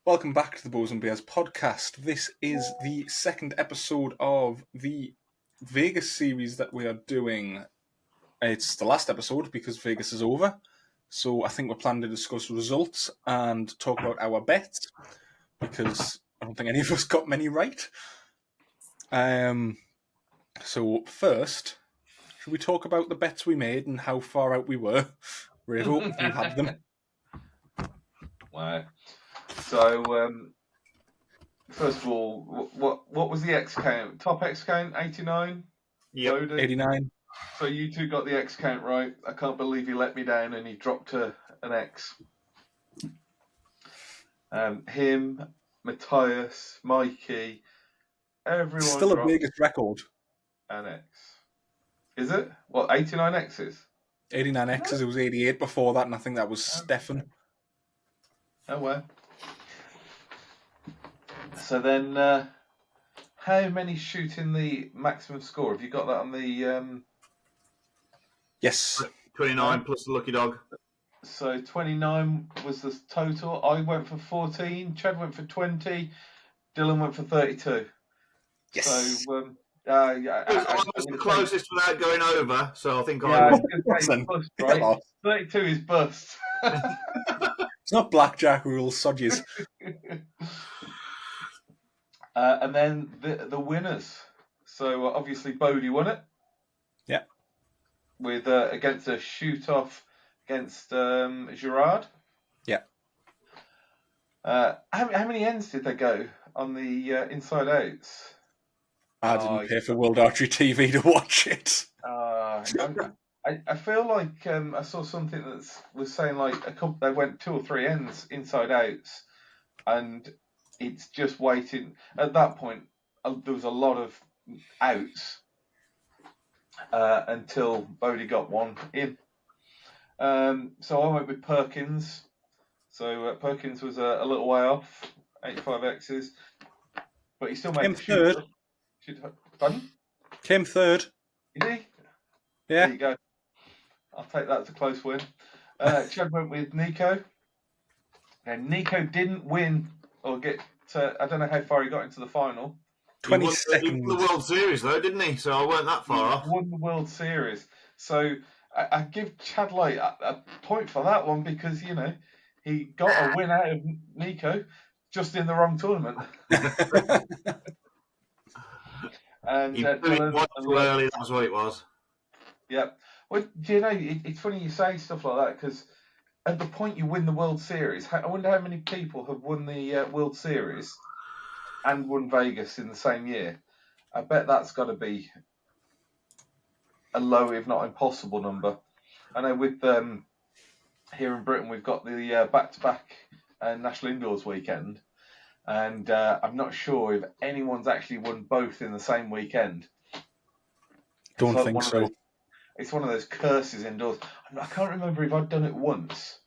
Welcome back to the Bows and Bears podcast. This is the second episode of the Vegas series that we are doing. It's the last episode because Vegas is over. So I think we're planning to discuss results and talk about our bets because I don't think any of us got many right. So first, should we talk about the bets we made and how far out we were? Ravo, you had them. Wow. So, first of all, what was the X count? Top X count, 89? Yep, 89. So you two got the X count right. I can't believe he let me down and he dropped an X. Him, Matthias, Mikey, everyone Still a dropped biggest record. an X. Is it? What, 89 X's? 89 X's, it was 88 before that, and I think that was Stefan. Oh, well. So then, how many shooting the maximum score? Have you got that on the... Yes. 29 plus the lucky dog. So 29 was the total. I went for 14. Chad went for 20. Dylan went for 32. Yes. So, I was the closest without going over, so I think I was I going to say bust, right? 32 is bust. It's not blackjack rules, sodges. And then the winners. So obviously Bodie won it. Yeah. With against a shoot off against Gerard. Yeah. How many ends did they go on the Inside Outs? I didn't pay for World Archery TV to watch it. I feel like I saw something that was saying like they went 2 or 3 ends Inside Outs, and it's just waiting. At that point, there was a lot of outs until Bodie got one in. So I went with Perkins. So Perkins was a little way off, 85 X's, but he still made the shoot. Pardon? Came third. Did he? Yeah. There you go. I'll take that as a close win. Chad went with Nico. And Nico didn't win or get to, I don't know how far he got into the final. 20 seconds. He won the World Series though, didn't he? So I weren't that far off. He won the World Series. So I give Chad Light a point for that one because, you know, he got a win out of Nico just in the wrong tournament. And he blew it too early, that's what it was. Yeah. Well, do you know, it's funny you say stuff like that because at the point you win the World Series, I wonder how many people have won the World Series and won Vegas in the same year. I bet that's got to be a low, if not impossible number. I know with here in Britain, we've got the back-to-back National Indoors weekend, and I'm not sure if anyone's actually won both in the same weekend. Don't think so. It's one of those curses indoors. I can't remember if I've done it once.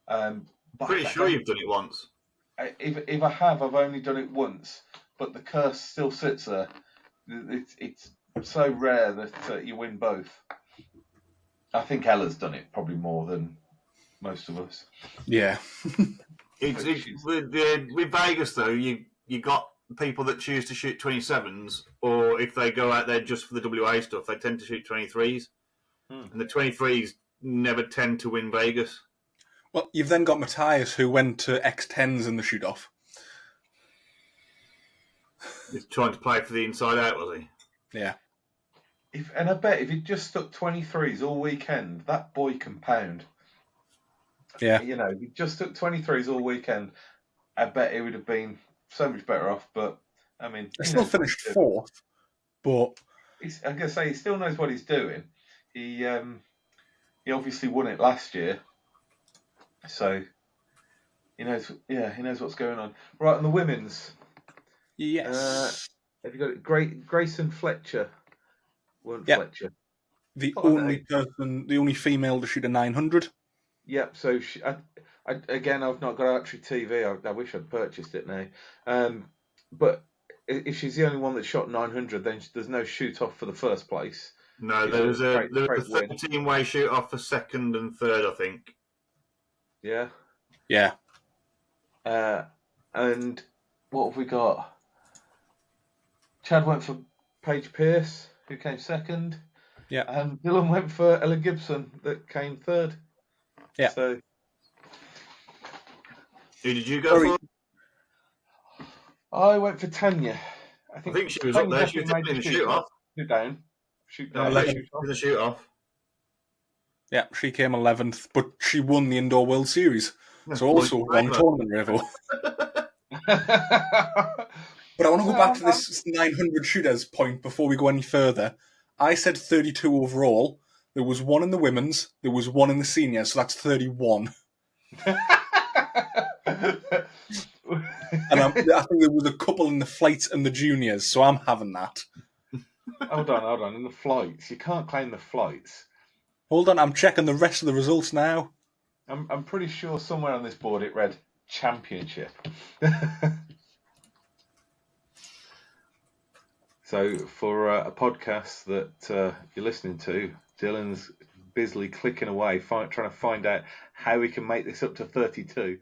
Pretty sure you've done it once. If I have, I've only done it once, but the curse still sits there. It's so rare that you win both. I think Ella's done it probably more than most of us. Yeah. With Vegas though, you got people that choose to shoot 27s, or if they go out there just for the WA stuff, they tend to shoot 23s. And the 23s never tend to win Vegas. Well, you've then got Matthias, who went to X10s in the shoot-off. He's trying to play for the inside out, was he? Yeah. And I bet if he just stuck 23s all weekend, that boy can pound. Yeah. You know, if he just took 23s all weekend, I bet he would have been so much better off. But, I mean... He still finished fourth, but... I'm going to say, he still knows what he's doing. He obviously won it last year, so he knows. Yeah, he knows what's going on. Right, on the women's, yes. Have you got it? Grayson Fletcher, Fletcher. The only female to shoot a 900. Yep. So again, I've not got archery TV. I wish I'd purchased it now. But if she's the only one that shot 900, then there's no shoot off for the first place. No, there was a 13-way shoot off for second and third, I think. Yeah. Yeah. And what have we got? Chad went for Paige Pierce, who came second. Yeah. And Dylan went for Ella Gibson, that came third. Yeah. So, Who did you go for? I went for Tanya. I think she was up there. She was made in the shoot shoot-off. Shoot down. Shoot down. In the shoot-off. Yeah, she came 11th, but she won the Indoor World Series. So also wrong tournament, Revo. But I want to go back to this 900 shooters point before we go any further. I said 32 overall. There was one in the women's. There was one in the seniors, so that's 31. And I think there was a couple in the flights and the juniors, so I'm having that. Hold on. In the flights, you can't claim the flights. Hold on, I'm checking the rest of the results now. I'm pretty sure somewhere on this board it read championship. So for a podcast that you're listening to, Dylan's busily clicking away, trying to find out how we can make this up to 32.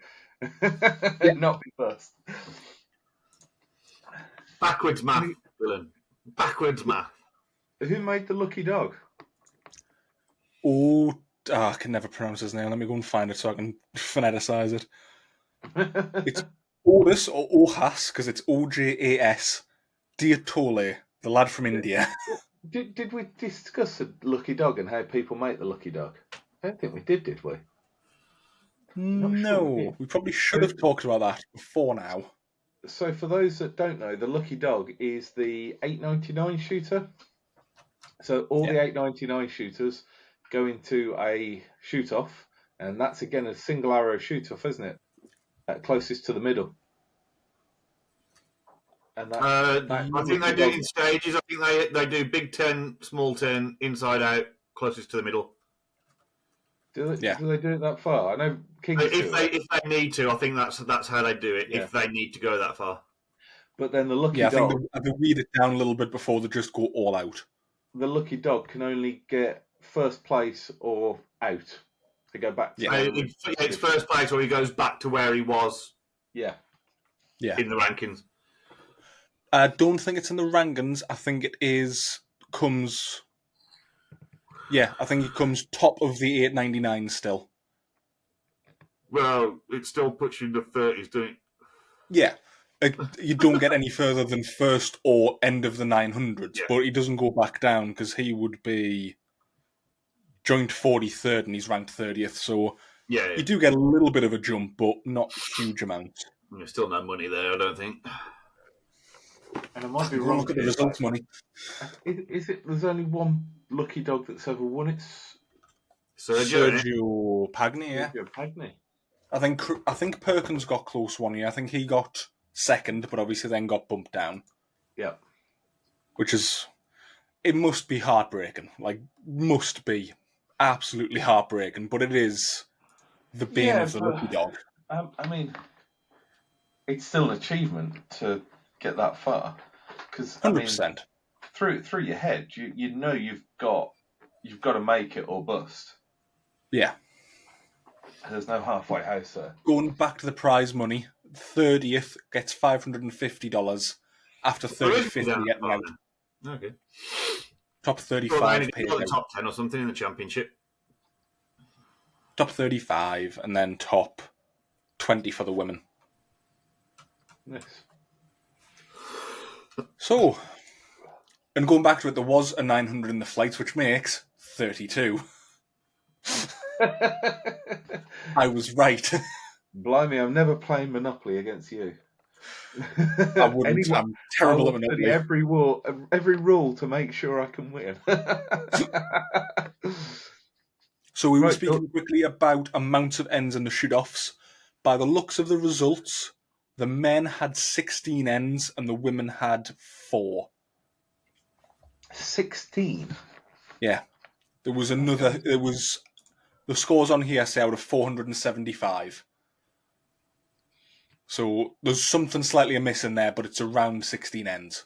Yeah. Not be first. Backwards math, Dylan. Backwards math. Who made the lucky dog? I can never pronounce his name. Let me go and find it so I can phoneticize it. It's Otis or Ohas, because it's Ojas Diatole, the lad from India. Did we discuss a lucky dog and how people make the lucky dog? I don't think we did we? No, we probably should have talked about that before now. So for those that don't know, the lucky dog is the 8.99 shooter. So all the 8.99 shooters go into a shoot-off, and that's again a single arrow shoot-off, isn't it? Closest to the middle. And I think they do it in stages. I think they do big 10, small 10, inside out, closest to the middle. Do they do it that far? I know Kings if they need to, I think that's how they do it. Yeah. If they need to go that far. But then the lucky dog. I think they weed it down a little bit before they just go all out. The lucky dog can only get first place or out. To go back to it's first place, or he goes back to where he was. Yeah. In the rankings. I don't think it's in the rankings. I think it comes. Yeah, I think it comes top of the 8.99 still. Well, it still puts you in the 30s, doesn't it? Yeah. You don't get any further than first or end of the 900s, but he doesn't go back down because he would be joint 43rd and he's ranked 30th. So you do get a little bit of a jump, but not huge amounts. There's still no money there, I don't think. And I might be wrong. Look at the results money. Is it? There's only one lucky dog that's ever won. It's Sergio Pagni. Yeah. Sergio Pagni. I think Perkins got close one year. I think he got second, but obviously then got bumped down. Yeah. Which is, it must be heartbreaking. Like, must be absolutely heartbreaking. But it is the bane of the lucky dog. I mean, it's still an achievement to get that far, because 100%. Through your head, you know you've got to make it or bust. Yeah. There's no halfway house there. Going back to the prize money, 30th gets $550 after 35th getting out. Okay. Top 35 paid out. Top 10 or something in the championship. Top 35 and then top 20 for the women. Nice. So, and going back to it, there was a 900 in the flights, which makes 32. I was right. Blimey, I'm never playing Monopoly against you. I wouldn't. I'm terrible at Monopoly. Every rule to make sure I can win. So we were speaking quickly about amounts of ends in the shoot-offs. By the looks of the results, the men had 16 ends and the women had 4. 16? Yeah. There was the scores on here say out of 475. So there's something slightly amiss in there, but it's around 16 ends.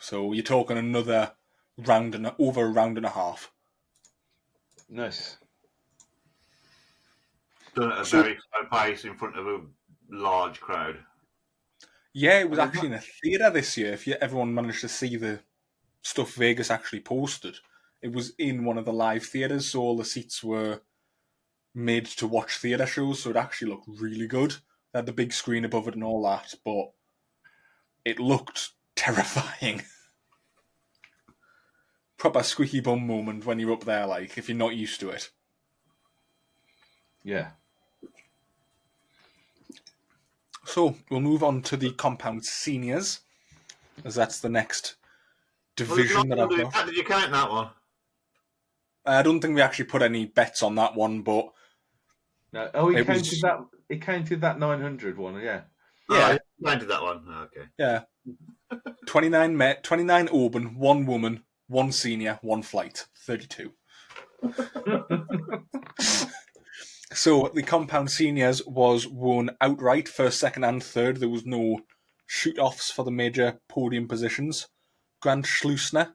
So you're talking another over a round and a half. Nice. done at a very slow pace in front of a large crowd. Yeah, it was actually in a theatre this year. If everyone managed to see the stuff Vegas actually posted, it was in one of the live theatres, so all the seats were made to watch theatre shows, so it actually looked really good. They had the big screen above it and all that, but it looked terrifying. Proper squeaky bum moment when you're up there, like, if you're not used to it. Yeah. So, we'll move on to the compound seniors, as that's the next division that I've got. How did you count that one? I don't think we actually put any bets on that one, but... No. Oh, he counted that. He counted that 900 one, yeah. Yeah. Oh, I counted that one. Oh, okay. Yeah. 29 Auburn, 1 woman, 1 senior, 1 flight. 32. So the compound seniors was won outright, first, second, and third. There was no shoot-offs for the major podium positions. Grant Schleusner,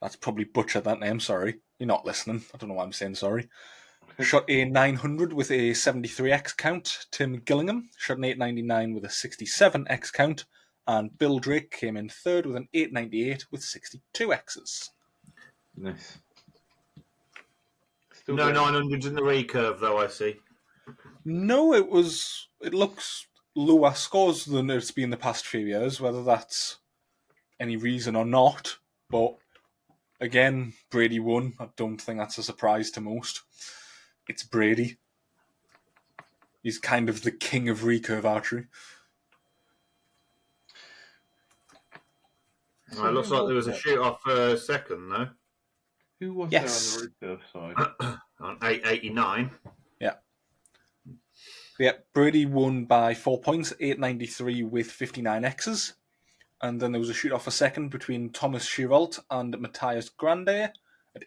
that's probably butchered that name, sorry. You're not listening. I don't know why I'm saying sorry. Shot a 900 with a 73x count. Tim Gillingham shot an 899 with a 67x count. And Bill Drake came in third with an 898 with 62x's. Nice. Still no 900s in the recurve, though, I see. No, it looks lower scores than it's been the past few years, whether that's any reason or not. But again, Brady won. I don't think that's a surprise to most. It's Brady. He's kind of the king of recurve archery. Well, it looks like there was a shoot-off second, though. Who was there on the recurve side? On 889. Yeah. Yeah, Brady won by 4 points, 893 with 59 X's. And then there was a shoot-off for second between Thomas Shiralt and Matthias Grande at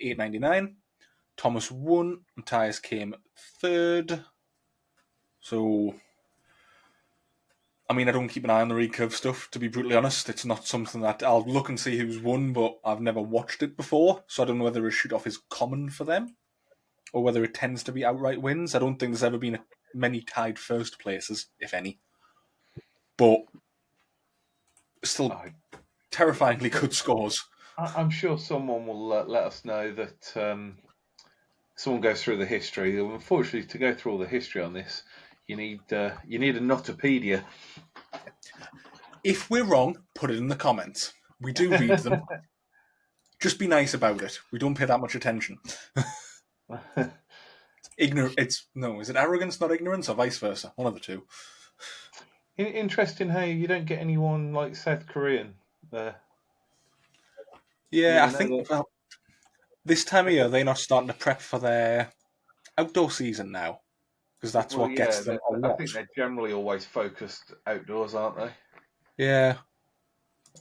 899. Thomas won, Matthias came third. So, I mean, I don't keep an eye on the recurve stuff, to be brutally honest. It's not something that I'll look and see who's won, but I've never watched it before, so I don't know whether a shoot-off is common for them, or whether it tends to be outright wins. I don't think there's ever been many tied first places, if any. But still, terrifyingly good scores. I'm sure someone will let us know that someone goes through the history. Unfortunately, to go through all the history on this, you need a Notopedia. If we're wrong, put it in the comments. We do read them. Just be nice about it. We don't pay that much attention. Is it arrogance, not ignorance, or vice versa? One of the two. Interesting how you don't get anyone like South Korean there. Yeah, I think this time of year they're not starting to prep for their outdoor season now, because that's what gets them a lot. I think they're generally always focused outdoors, aren't they? Yeah.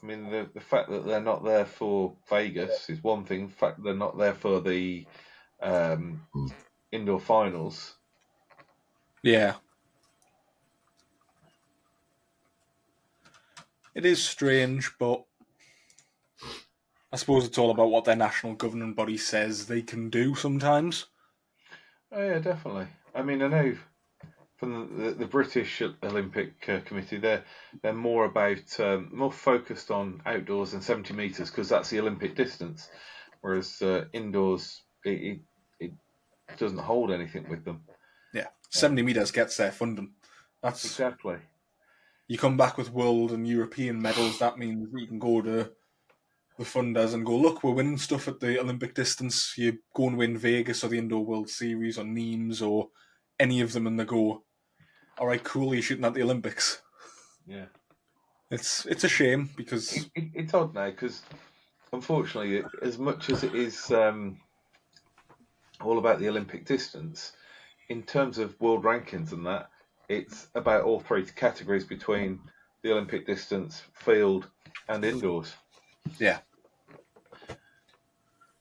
I mean, the fact that they're not there for Vegas is one thing. The fact that they're not there for the indoor finals. Yeah. It is strange, but I suppose it's all about what their national governing body says they can do sometimes. Oh, yeah, definitely. I mean, I know from the British Olympic Committee, they're more about more focused on outdoors than 70 metres because that's the Olympic distance, whereas indoors it doesn't hold anything with them. Yeah, 70 metres gets their funding. That's exactly. You come back with world and European medals. That means you can go to the funders and go, look, we're winning stuff at the Olympic distance. You go and win Vegas or the Indoor World Series or Nîmes or any of them, and they go, all right, cool, you're shooting at the Olympics. Yeah. It's a shame because... It's odd now because, unfortunately, as much as it is all about the Olympic distance, in terms of world rankings and that, it's about all three categories between the Olympic distance, field, and indoors. Yeah.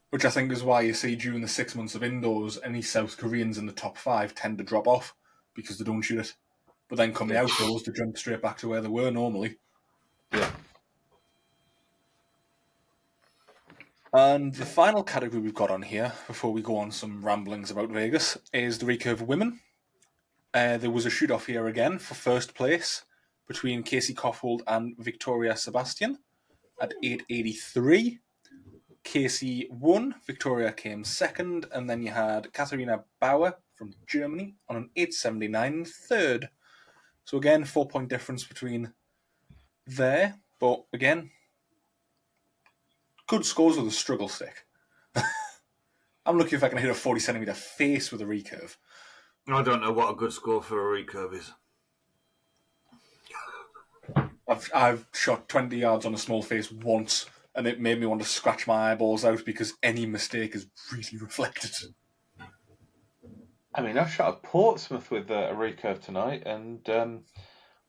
Which I think is why you see during the 6 months of indoors, any South Koreans in the top 5 tend to drop off because they don't shoot it. But then come the outdoors, they jump straight back to where they were normally. Yeah. And the final category we've got on here, before we go on some ramblings about Vegas, is the recurve women. There was a shoot-off here again for first place between Casey Koffold and Victoria Sebastian at 883. Casey won, Victoria came second, and then you had Katharina Bauer from Germany on an 879 third. So again, 4-point difference between there, but again, good scores with a struggle stick. I'm looking if I can hit a 40 centimeter face with a recurve. I don't know what a good score for a recurve is. I've shot 20 yards on a small face once, and it made me want to scratch my eyeballs out because any mistake is really reflected. I mean, I shot at Portsmouth with a recurve tonight, and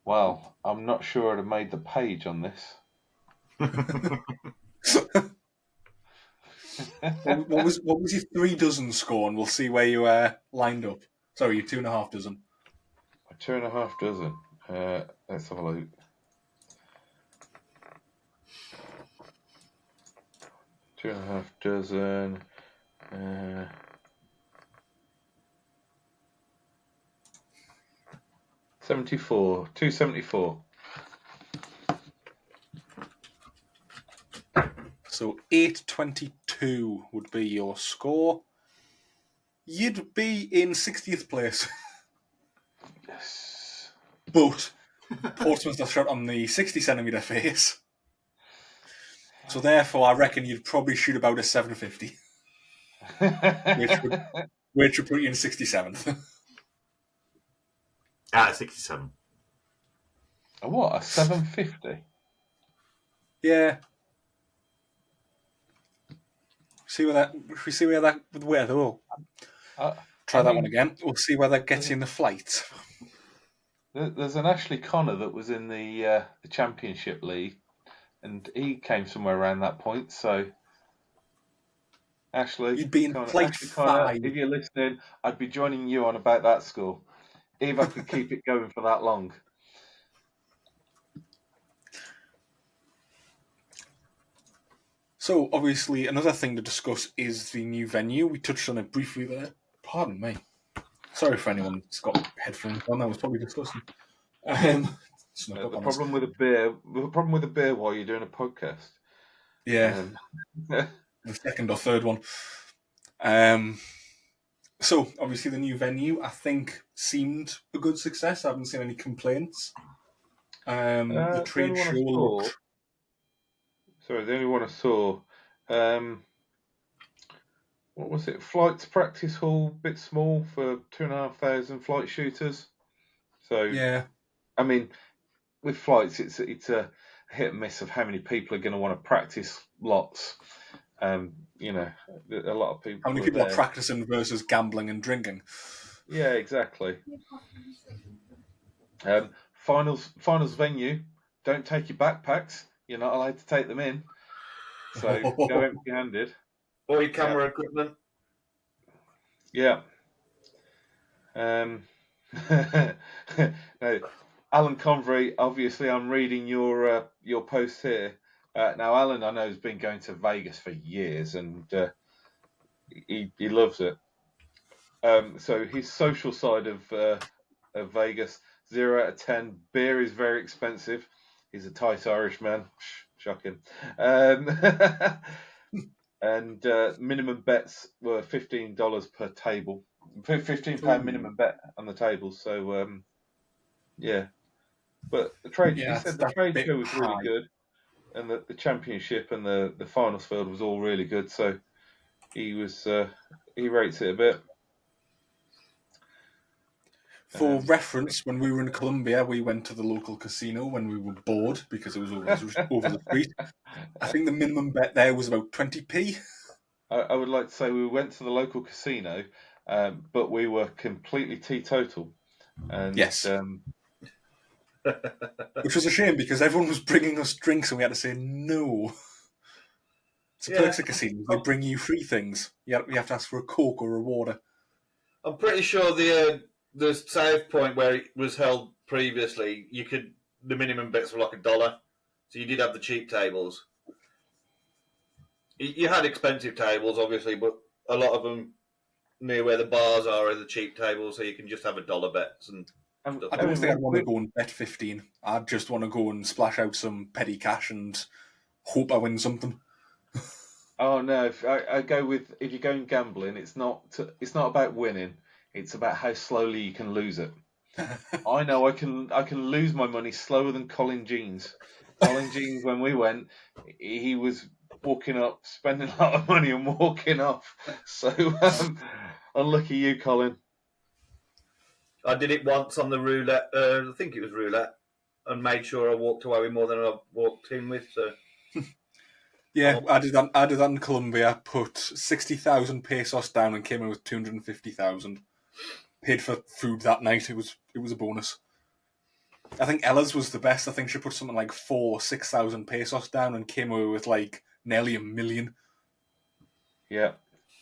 well, I'm not sure I'd have made the page on this. What was your 3 dozen score? And we'll see where you lined up. Sorry, your 2.5 dozen. 2.5 dozen. Let's have a look. Two and a half dozen. 74. 274. So 822 would be your score. You'd be in 60th place. Yes. But Portsmouth are shot on the 60 centimetre face. So therefore, I reckon you'd probably shoot about a 750. which would put you in 67th. 67. A what? A 750? Yeah. See where that oh. Try that one again. We'll see where that gets you in the flight. There's an Ashley Connor that was in the Championship League, and he came somewhere around that point. So, Ashley, you'd be in flight Ashley Connor, 5. if you're listening, I'd be joining you on about that score if I could keep it going for that long. So, obviously, another thing to discuss is the new venue. We touched on it briefly there. Pardon me. Sorry for anyone that's got headphones on. That was probably disgusting. The problem with a beer while you're doing a podcast. Yeah. The second or third one. So, obviously, the new venue, I think, seemed a good success. I haven't seen any complaints. The trade show looked... Sorry, the only one I saw... what was it? Flights Practice Hall, bit small for 2,500 flight shooters. So, yeah. I mean, with flights, it's a hit and miss of how many people are going to want to practice lots. You know, a lot of people. How many people are practicing versus gambling and drinking? Yeah, exactly. Finals venue. Don't take your backpacks. You're not allowed to take them in. So go empty-handed. Or your camera equipment. Yeah. No, Alan Convery, obviously I'm reading your post here. Now, Alan, I know, has been going to Vegas for years, and he loves it. So his social side of Vegas, 0 out of 10. Beer is very expensive. He's a tight Irishman. Shocking. And minimum bets were $15 per table. £15 minimum bet on the table. So, yeah. But the trade, he said the trade show was really good, and the championship and the finals field was all really good. So he rates it a bit. For reference, when we were in Colombia, we went to the local casino when we were bored because it was over the street. I think the minimum bet there was about 20p. I would like to say we went to the local casino, but we were completely teetotal. And, yes. Which was a shame because everyone was bringing us drinks and we had to say no. It's a perks of casinos. They bring you free things. You have to ask for a Coke or a water. I'm pretty sure the South Point where it was held previously, the minimum bets were like $1. So you did have the cheap tables. You had expensive tables, obviously, but a lot of them near where the bars are the cheap tables, so you can just have $1 bets and stuff. I don't think I'd want to go and bet 15. I'd just want to go and splash out some petty cash and hope I win something. Oh no! I go with, if you're going gambling, it's not about winning. It's about how slowly you can lose it. I know I can lose my money slower than Colin Jeans. Colin Jeans, when we went, he was walking up, spending a lot of money and walking off. So unlucky you, Colin. I did it once on the roulette. I think it was roulette, and made sure I walked away with more than I walked in with. So. Yeah, I did that in Colombia. Put 60,000 pesos down and came in with 250,000. Paid for food that night. It was a bonus. I think Ella's was the best. I think she put something like 6,000 pesos down and came away with like nearly $1 million. Yeah,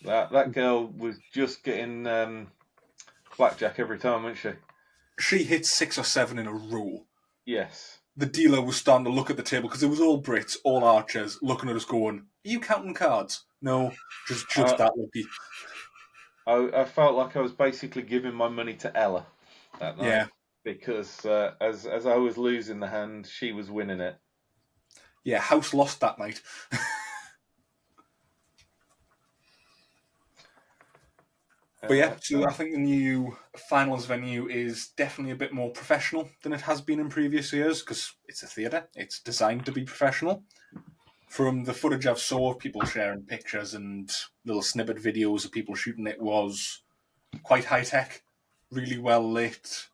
that girl was just getting blackjack every time, wasn't she? She hit 6 or 7 in a row. Yes. The dealer was starting to look at the table because it was all Brits, all archers, looking at us going, "Are you counting cards?" No, just that lucky. I felt like I was basically giving my money to Ella that night. Yeah. Because as I was losing the hand, she was winning it. Yeah, house lost that night. But yeah, so I think the new finals venue is definitely a bit more professional than it has been in previous years because it's a theatre. It's designed to be professional. From the footage I've saw of people sharing pictures and little snippet videos of people shooting, it was quite high-tech, really well lit.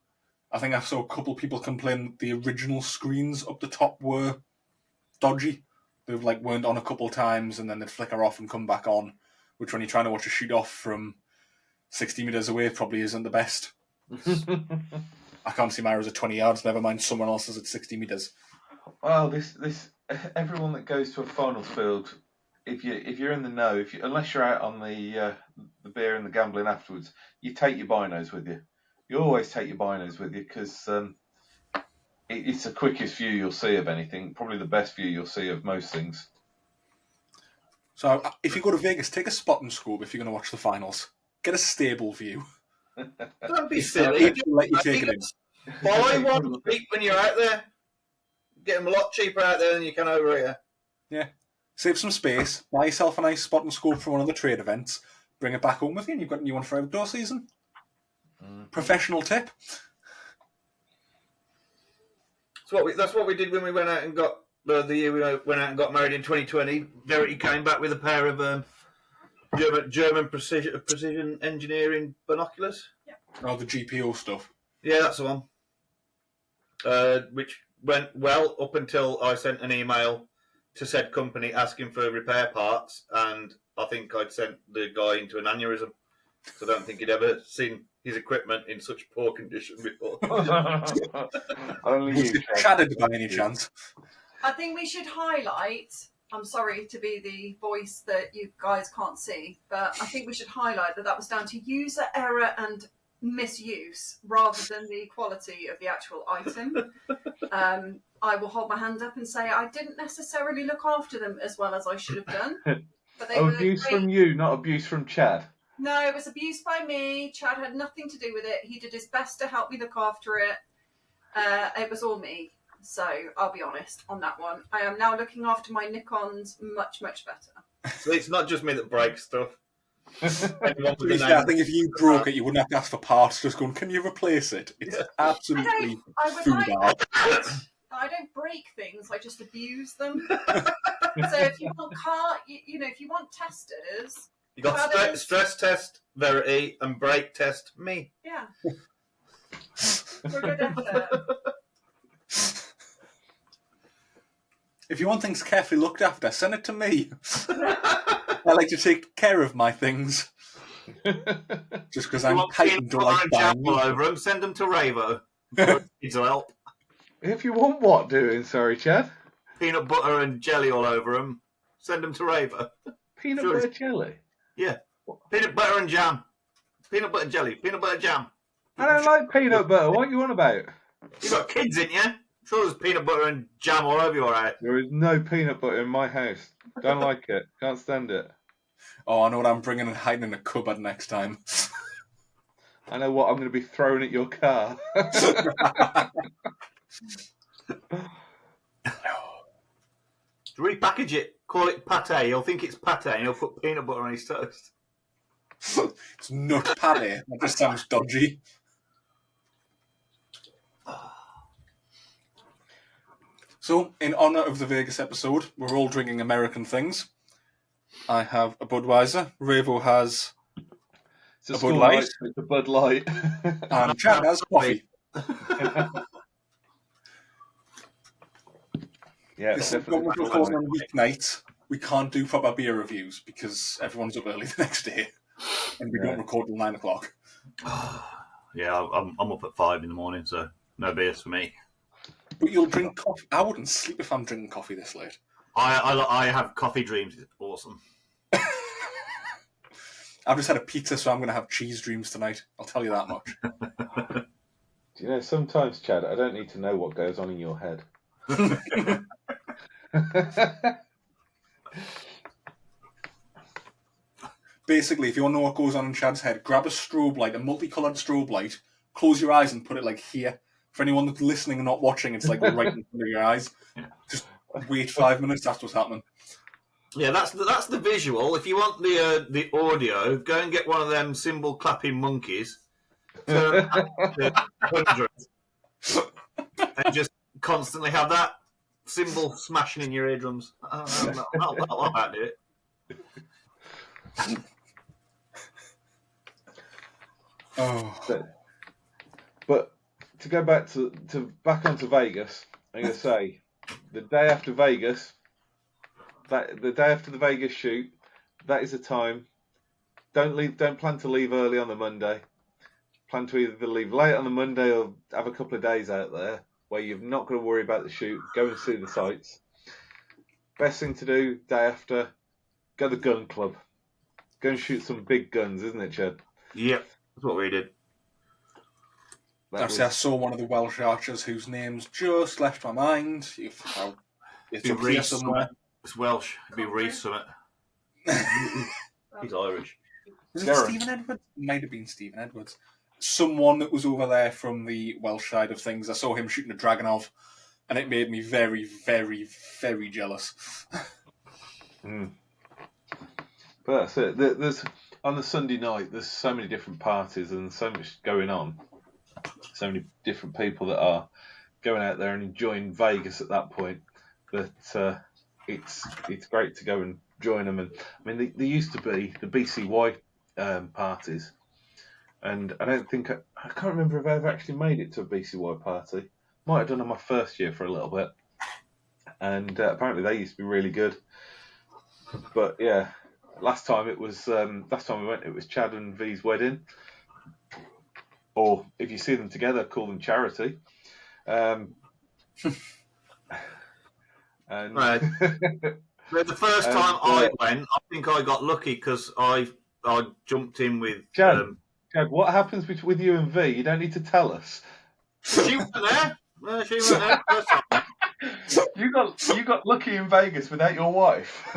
I think I saw a couple of people complain that the original screens up the top were dodgy. They weren't on a couple of times and then they'd flicker off and come back on, which when you're trying to watch a shoot off from 60 metres away probably isn't the best. I can't see my arrows at 20 yards, never mind someone else's at 60 metres. Well, this everyone that goes to a finals field, if you're in the know, unless you're out on the beer and the gambling afterwards, you take your binos with you. You always take your binos with you because it's the quickest view you'll see of anything, probably the best view you'll see of most things. So if you go to Vegas, take a spot and scope if you're going to watch the finals. Get a stable view. Don't be silly. Let you take it in. Buy one cheap when you're out there. Get them a lot cheaper out there than you can over here. Yeah. Save some space. Buy yourself a nice spot and scope from one of the trade events. Bring it back home with you and you've got a new one for outdoor season. Professional tip. That's what we did when we went out and got the year we went out and got married in 2020. Verity came back with a pair of German precision engineering binoculars. Yeah. Oh, the GPO stuff. Yeah, that's the one. Which went well up until I sent an email to said company asking for repair parts, and I think I'd sent the guy into an aneurysm. So I don't think he'd ever seen his equipment in such poor condition before. Only Was it shattered by any chance? I think we should highlight, I'm sorry to be the voice that you guys can't see, but I think we should highlight that was down to user error and misuse rather than the quality of the actual item. I will hold my hand up and say I didn't necessarily look after them as well as I should have done. But they were abuse great. From you, not abuse from Chad. No, it was abuse by me. Chad had nothing to do with it. He did his best to help me look after it. It was all me. So I'll be honest on that one. I am now looking after my Nikons much, much better. So it's not just me that breaks stuff. I think if you broke it, you wouldn't have to ask for parts. Just going, can you replace it? It's absolutely food. I don't break things. I just abuse them. So if you want if you want testers, you got stress test Verity and brake test me. Yeah. For good effort. If you want things carefully looked after, send it to me. I like to take care of my things. Just because I'm heightened or like all over them, send them to Ravo. Needs help. If you want what doing, sorry, Chad? Peanut butter and jelly all over them, send them to Ravo. Peanut butter jelly? Yeah. Peanut butter and jam. Peanut butter jelly. Peanut butter jam. I don't like peanut butter. What are you on about? You got kids, ain't you? Sure, there's peanut butter and jam all over you, all right? There is no peanut butter in my house. Don't like it. Can't stand it. Oh, I know what I'm bringing and hiding in a cupboard next time. I know what I'm going to be throwing at your car. Repackage it. Call it pate. He'll think it's pate and he'll put peanut butter on his toast. It's nut patty. That just sounds dodgy. So, in honour of the Vegas episode, we're all drinking American things. I have a Budweiser. Ravo has It's a Bud school Light. night, so it's a Bud Light. And Chad has coffee. Yeah, This is definitely. when we're recording on weeknight. We can't do proper beer reviews because everyone's up early the next day. And we don't record till 9 o'clock. Yeah, I'm up at 5 in the morning, so no beers for me. But you'll drink coffee. I wouldn't sleep if I'm drinking coffee this late. I have coffee dreams. It's awesome. I've just had a pizza, so I'm going to have cheese dreams tonight. I'll tell you that much. Do you know, sometimes, Chad, I don't need to know what goes on in your head. Basically, if you want to know what goes on in Chad's head, grab a strobe light, a multicoloured strobe light, close your eyes and put it like here. For anyone that's listening and not watching, it's like right in front of your eyes. Just wait 5 minutes, that's what's happening. Yeah, that's the visual. If you want the audio, go and get one of them cymbal clapping monkeys. Turn to 100 and just constantly have that cymbal smashing in your eardrums. I'll do it. Oh. But to go back back onto Vegas, I'm going to say the day after Vegas, the day after the Vegas shoot, that is the time. Don't plan to leave early on the Monday. Plan to either leave late on the Monday or have a couple of days out there where you're not going to worry about the shoot. Go and see the sights. Best thing to do day after, go to the gun club. Go and shoot some big guns, isn't it, Chad? Yep, that's what we did. I saw one of the Welsh archers whose name's just left my mind. It's up here somewhere. It's Welsh. It'd be Reese Summit. He's Irish. Was it Stephen Edwards? It might have been Stephen Edwards. Someone that was over there from the Welsh side of things. I saw him shooting a Dragonov, and it made me very, very, very jealous. But that's it. There's on the Sunday night. There's so many different parties and so much going on. So many different people that are going out there and enjoying Vegas at that point. That it's great to go and join them. And I mean, there used to be the BCY parties, and I don't think I can't remember if I ever actually made it to a BCY party. Might have done on my first year for a little bit, and apparently they used to be really good. But yeah. Last time we went, it was Chad and V's wedding. Or if you see them together, call them charity. And right. But the first time I went, I think I got lucky because I jumped in with Chad. Chad, what happens with you and V? You don't need to tell us. She wasn't there. She wasn't there first time. You got lucky in Vegas without your wife.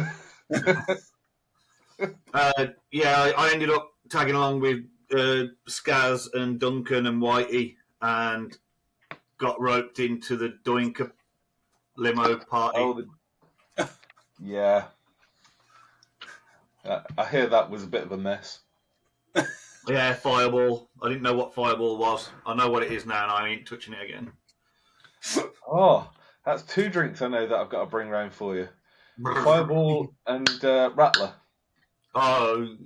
Yeah, I ended up tagging along with Skaz and Duncan and Whitey and got roped into the Doinker limo party. Yeah. I hear that was a bit of a mess. Yeah, Fireball. I didn't know what Fireball was. I know what it is now and I ain't touching it again. Oh, that's 2 drinks I know that I've got to bring round for you. Fireball and Rattler. Oh.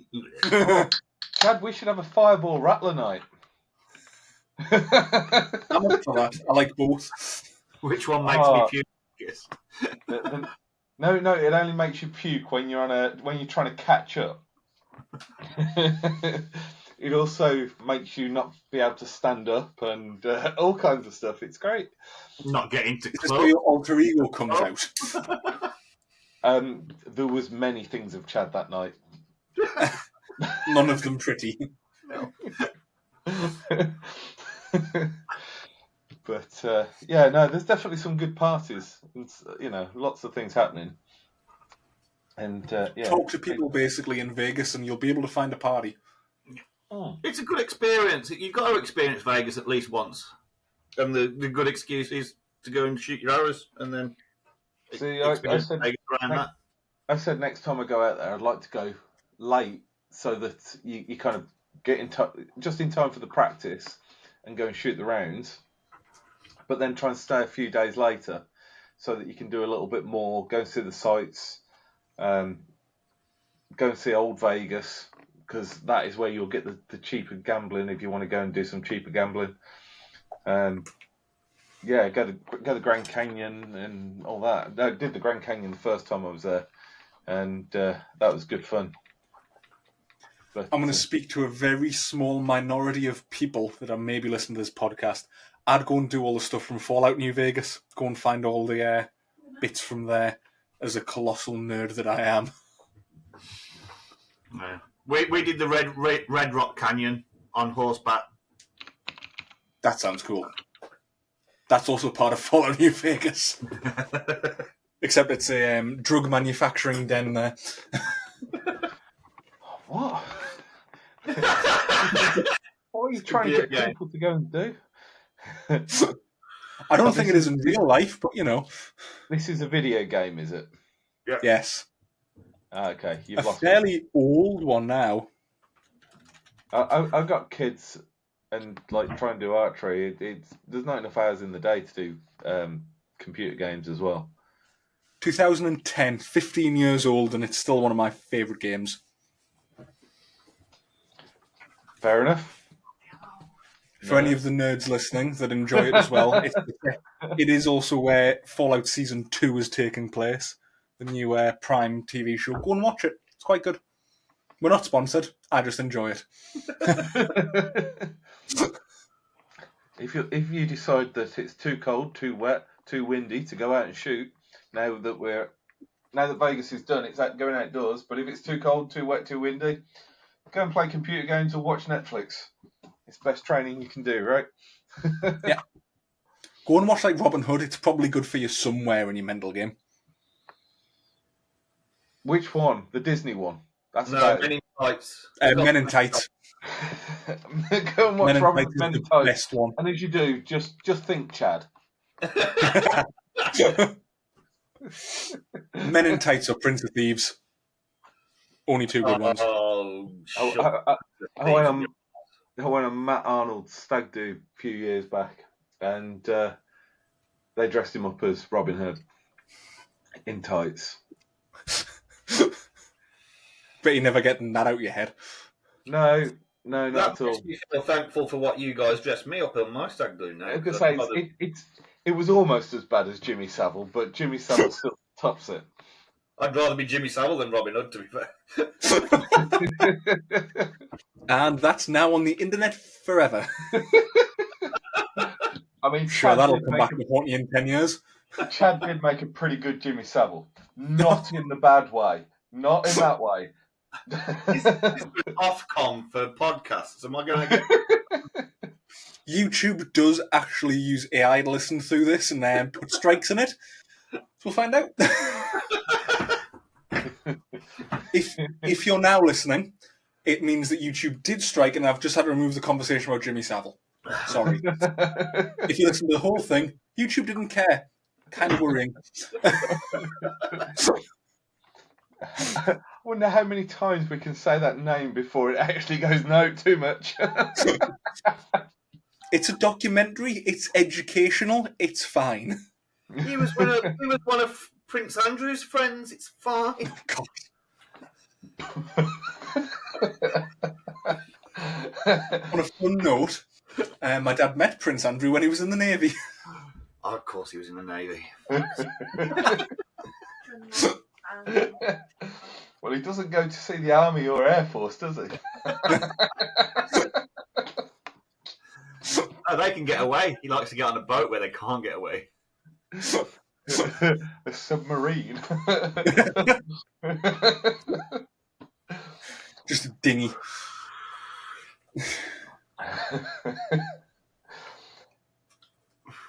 Chad, we should have a Fireball Rattler night. I'm up for that. I like both. Which one makes me puke? Yes. No, it only makes you puke when you're trying to catch up. It also makes you not be able to stand up and all kinds of stuff. It's great. Not getting to Is this where your alter ego comes out? There was many things of Chad that night. None of them pretty. No. But yeah, no, there's definitely some good parties. And, lots of things happening. And Talk to people basically in Vegas, and you'll be able to find a party. It's a good experience. You've got to experience Vegas at least once. And the good excuse is to go and shoot your arrows, and then See, I said Vegas around that. I said next time I go out there, I'd like to go late so that you kind of get in just in time for the practice and go and shoot the rounds, but then try and stay a few days later so that you can do a little bit more, go and see the sights, go and see Old Vegas, because that is where you'll get the cheaper gambling if you want to go and do some cheaper gambling. Yeah, go to Grand Canyon and all that. I did the Grand Canyon the first time I was there, and that was good fun. But, I'm going to speak to a very small minority of people that are maybe listening to this podcast. I'd go and do all the stuff from Fallout New Vegas. Go and find all the bits from there as a colossal nerd that I am. Yeah. We did the Red Rock Canyon on horseback. That sounds cool. That's also part of Fallout New Vegas. Except it's a drug manufacturing den there. what? What are you trying to get people to go and do? I don't think it is in real life, but you know. This is a video game, is it? Yeah. Yes. Okay, a fairly old one now. I've got kids and like try and do archery. There's not enough hours in the day to do computer games as well. 2010, 15 years old, and it's still one of my favourite games. Fair enough. For any of the nerds listening that enjoy it as well, it is also where Fallout Season 2 is taking place, the new Prime TV show. Go and watch it. It's quite good. We're not sponsored. I just enjoy it. If you decide that it's too cold, too wet, too windy to go out and shoot, now that Vegas is done, it's going outdoors. But if it's too cold, too wet, too windy, go and play computer games or watch Netflix. It's the best training you can do, right? Yeah. Go and watch like Robin Hood. It's probably good for you somewhere in your mental game. Which one? The Disney one? That's Men in Tights. Men in Tights. Go and watch Men in Tights. Best one. And as you do, just think, Chad. Men in Tights or Prince of Thieves. Only two good ones. I went on Matt Arnold's stag do a few years back, and they dressed him up as Robin Hood in tights. But you're never getting that out of your head. No, not at all. Makes me feel thankful for what you guys dressed me up on my stag do now. I was going to say, it was almost as bad as Jimmy Savile, but Jimmy Savile still tops it. I'd rather be Jimmy Savile than Robin Hood, to be fair. And that's now on the internet forever. I mean, sure, that'll come back to haunt you in 10 years. Chad did make a pretty good Jimmy Savile. Not in the bad way. Not in that way. Is Ofcom for podcasts? Am I going to get... YouTube does actually use AI to listen through this and then put strikes in it. So we'll find out. If you're now listening, it means that YouTube did strike and I've just had to remove the conversation about Jimmy Savile. Sorry. If you listen to the whole thing, YouTube didn't care. Kind of worrying. I wonder how many times we can say that name before it actually goes no too much. It's a documentary. It's educational. It's fine. He was one of Prince Andrew's friends. It's fine. God. On a fun note, my dad met Prince Andrew when he was in the Navy. Oh, of course he was in the Navy. Well, he doesn't go to see the Army or Air Force, does he? Oh, they can get away. He likes to get on a boat where they can't get away. A submarine. Just a dinghy.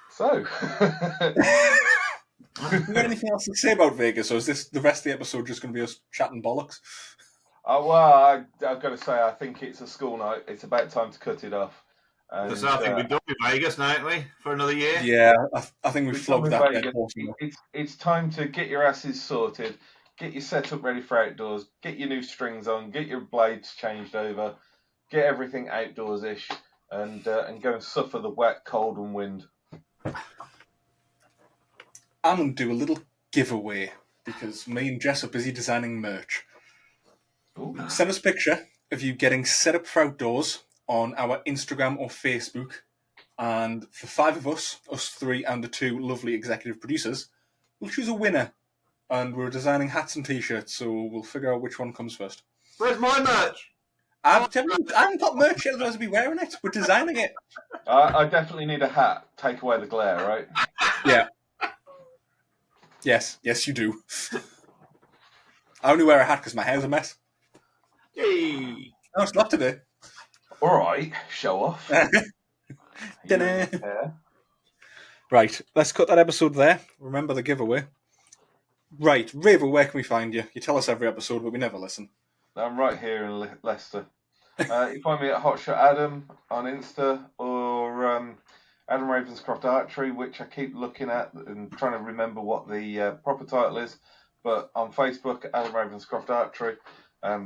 So, you got anything anything else to say about Vegas, or is this the rest of the episode just going to be us chatting bollocks? I've got to say, I think it's a school night. It's about time to cut it off. And, So I think we're done with Vegas now, aren't we, for another year? Yeah, I think we we've flogged done that with dead Vegas. horse. It's time to get your asses sorted, get your setup ready for outdoors, get your new strings on, get your blades changed over, get everything outdoors-ish, and go and suffer the wet, cold, and wind. I'm going to do a little giveaway because me and Jess are busy designing merch. Ooh. Send us a picture of you getting set up for outdoors on our Instagram or Facebook. And for 5 of us 3 and the 2 lovely executive producers, we'll choose a winner. And we're designing hats and t-shirts, so we'll figure out which one comes first. Where's my merch? I haven't got merch yet, otherwise I'd be wearing it. We're designing it. I definitely need a hat. Take away the glare, right? Yeah. Yes, you do. I only wear a hat because my hair's a mess. Yay! No, it's not today. All right, show off. Dinner. Yeah. Right, let's cut that episode there. Remember the giveaway. Right, Ravel, where can we find you? You tell us every episode, but we never listen. I'm right here in Leicester. You can find me at Hotshot Adam on Insta or Adam Ravenscroft Archery, which I keep looking at and trying to remember what the proper title is. But on Facebook, Adam Ravenscroft Archery. I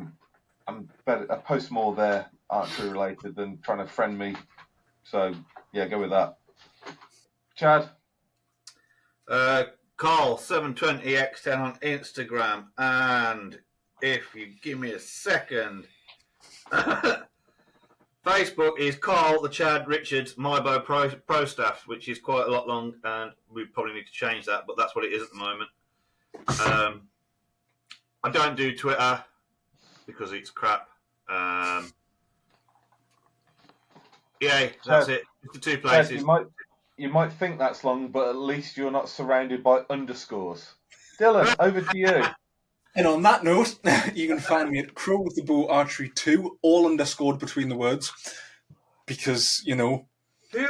post more there, archery related, than trying to friend me. So yeah, go with that. Chad. Carl 720x10 on Instagram, and if you give me a second, Facebook is Carl the Chad Richards Mybo Pro Staff, which is quite a lot long, and we probably need to change that, but that's what it is at the moment. I don't do Twitter because it's crap. Yeah, that's it. It's the 2 places. Chad, you might think that's long, but at least you're not surrounded by underscores. Dylan, over to you. And on that note, you can find me at Crow with the Bow Archery 2, all underscored between the words, because, Who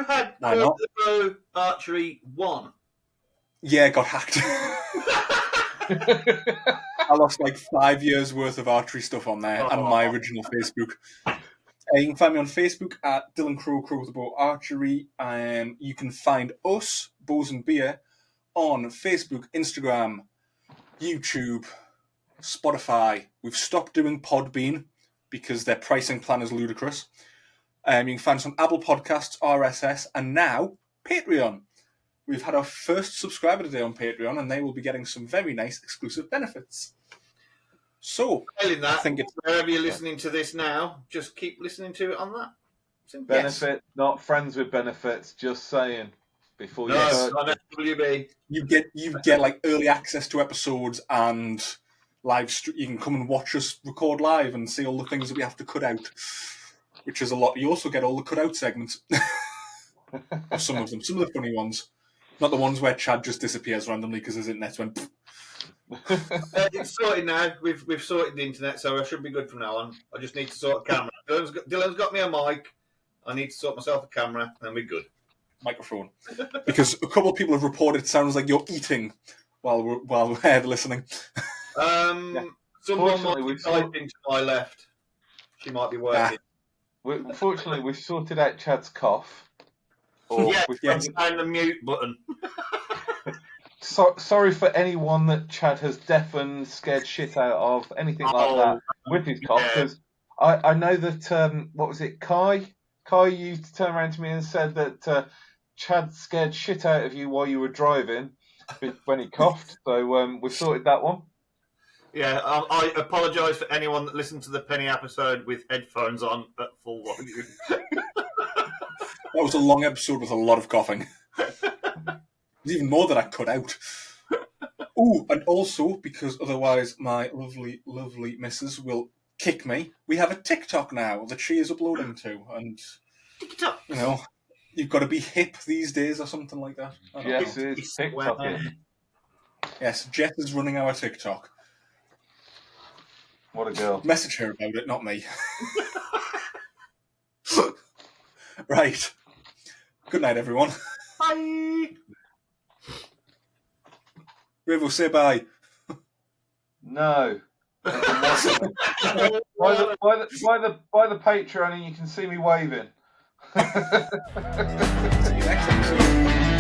had why Crow not? with the Bow Archery 1? Yeah, got hacked. I lost like 5 years worth of archery stuff on there and my original Facebook. You can find me on Facebook at Dylan Crow with the Bow Archery. You can find us, Bows and Beer, on Facebook, Instagram, YouTube, Spotify. We've stopped doing Podbean because their pricing plan is ludicrous. You can find us on Apple Podcasts, RSS, and now Patreon. We've had our first subscriber today on Patreon, and they will be getting some very nice exclusive benefits. So, Failing that, I think it's wherever you're listening to this now, just keep listening to it on that. Simple. Benefit, not friends with benefits. Just saying. Before you No, on FWB. you get like early access to episodes and you can come and watch us record live and see all the things that we have to cut out, which is a lot. You also get all the cut out segments, or some of them, some of the funny ones, not the ones where Chad just disappears randomly because his internet went. It's sorted now. We've sorted the internet, so I should be good from now on. I just need to sort a camera. Dylan's got me a mic. I need to sort myself a camera, and we're good. Microphone, because a couple of people have reported it sounds like you're eating while we're listening. Someone might be typing to my left. She might be working. Fortunately, we've sorted out Chad's cough. Yes, down the mute button. Sorry for anyone that Chad has deafened, scared shit out of, anything like that with his cough. Because I know that what was it, Kai? Kai used to turn around to me and said that Chad scared shit out of you while you were driving when he coughed. So we've sorted that one. Yeah, I apologise for anyone that listened to the Penny episode with headphones on at full volume. That was a long episode with a lot of coughing. There's even more that I cut out. Oh, and also, because otherwise my lovely, lovely missus will kick me, we have a TikTok now that she is uploading to. And, TikTok. You've got to be hip these days or something like that. Yes, it's TikTok. Yes, Jess is running our TikTok. What a girl. Message her about it, not me. Right. Good night, everyone. Bye. Rivo, say bye. No. By the Patreon, and you can see me waving. See you next episode.